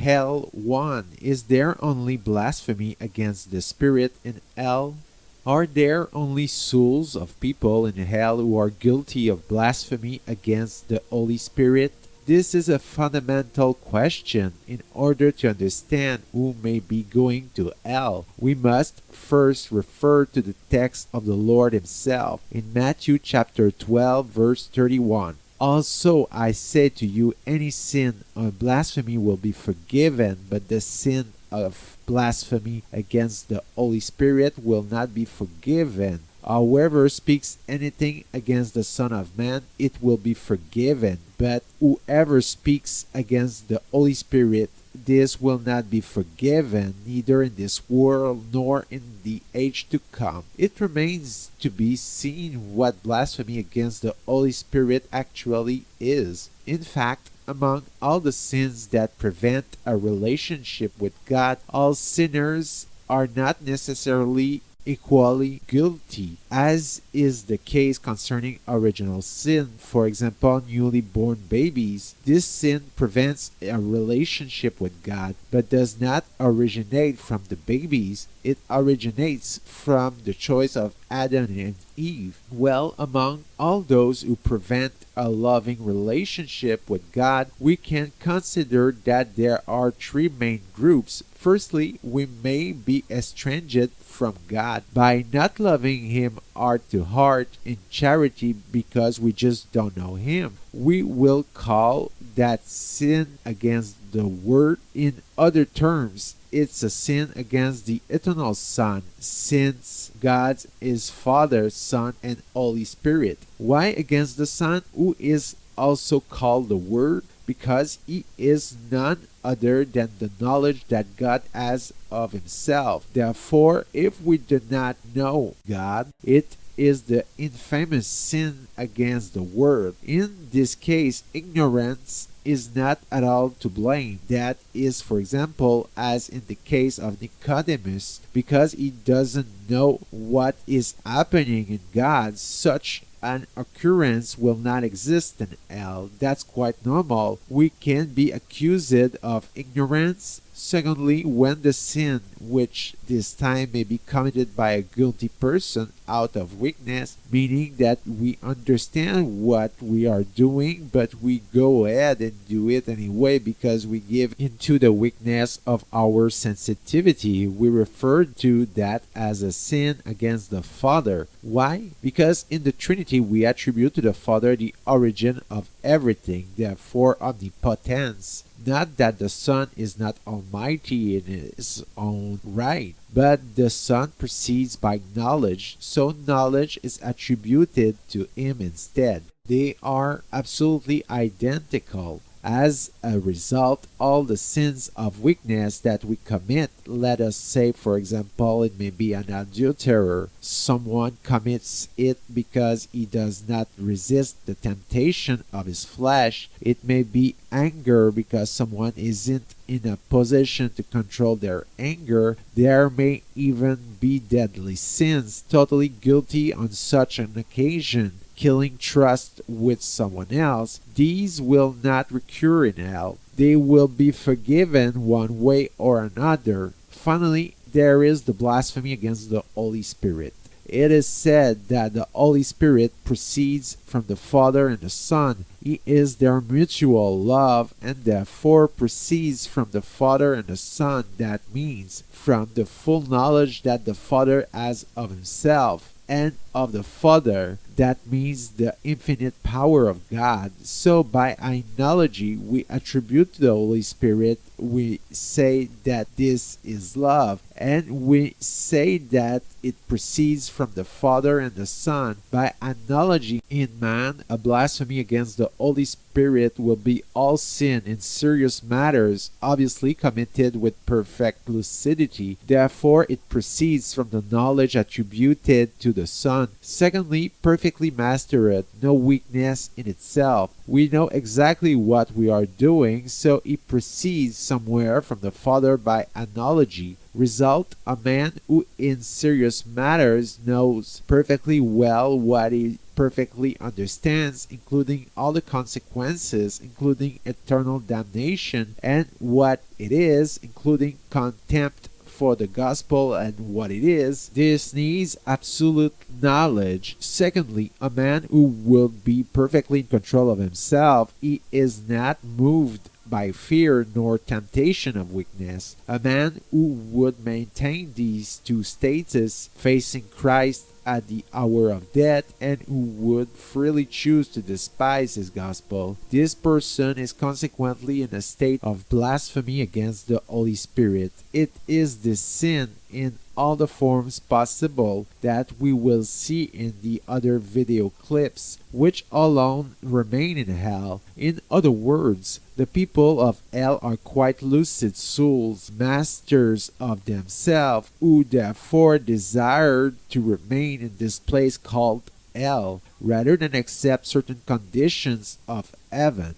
hell 1. Is there only blasphemy against the Spirit in hell? Are there only souls of people in hell who are guilty of blasphemy against the Holy Spirit? This is a fundamental question. In order to understand who may be going to hell, we must first refer to the text of the Lord himself in Matthew chapter 12 verse 31. Also I say to you, any sin of blasphemy will be forgiven, but the sin of blasphemy against the Holy Spirit will not be forgiven. Whoever speaks anything against the Son of Man, it will be forgiven. But whoever speaks against the Holy Spirit, this will not be forgiven, neither in this world nor in the age to come. It remains to be seen what blasphemy against the Holy Spirit actually is. In fact, among all the sins that prevent a relationship with God, all sinners are not necessarily equally guilty, as is the case concerning original sin. For example, newly born babies. This sin prevents a relationship with God, but does not originate from the babies. It originates from the choice of Adam and Eve. Well, among all those who prevent a loving relationship with God, we can consider that there are three main groups. Firstly, we may be estranged from God by not loving Him heart to heart in charity because we just don't know Him. We will call that sin against the Word. In other terms, it's a sin against the eternal Son, since God is Father, Son, and Holy Spirit. Why against the Son, who is also called the Word? Because He is none other than the knowledge that God has of Himself. Therefore, if we do not know God, it is the infamous sin against the Word. In this case, ignorance is not at all to blame. That is, for example, as in the case of Nicodemus, because he doesn't know what is happening in God, such an occurrence will not exist in hell. That's quite normal. We can be accused of ignorance. Secondly, when the sin, which this time may be committed by a guilty person out of weakness, meaning that we understand what we are doing, but we go ahead and do it anyway because we give into the weakness of our sensitivity. We refer to that as a sin against the Father. Why? Because in the Trinity we attribute to the Father the origin of everything, therefore omnipotence. Not that the Son is not almighty in his own right, but the Son proceeds by knowledge, so knowledge is attributed to him instead. They are absolutely identical. As a result, all the sins of weakness that we commit, let us say, for example, it may be an adulterer. Someone commits it because he does not resist the temptation of his flesh. It may be anger because someone isn't in a position to control their anger. There may even be deadly sins, totally guilty on such an occasion. Killing trust with someone else, these will not recur in hell. They will be forgiven one way or another. Finally, there is the blasphemy against the Holy Spirit. It is said that the Holy Spirit proceeds from the Father and the Son. He is their mutual love and therefore proceeds from the Father and the Son. That means from the full knowledge that the Father has of Himself and of the Father. That means the infinite power of God. So by analogy, we attribute to the Holy Spirit, we say that this is love, and we say that it proceeds from the Father and the Son. By analogy, in man, a blasphemy against the Holy Spirit will be all sin in serious matters, obviously committed with perfect lucidity. Therefore, it proceeds from the knowledge attributed to the Son. Secondly, perfect perfectly mastered, no weakness in itself. We know exactly what we are doing, so it proceeds somewhere from the Father by analogy. Result, a man who in serious matters knows perfectly well what he perfectly understands, including all the consequences, including eternal damnation, and what it is, including contempt for the gospel and what it is. This needs absolute knowledge. Secondly, a man who will be perfectly in control of himself, he is not moved by fear nor temptation of weakness. A man who would maintain these two states facing Christ at the hour of death and who would freely choose to despise his gospel. This person is consequently in a state of blasphemy against the Holy Spirit. It is the sin in all the forms possible that we will see in the other video clips, which alone remain in hell. In other words, the people of hell are quite lucid souls, masters of themselves, who therefore desire to remain in this place called hell, rather than accept certain conditions of heaven.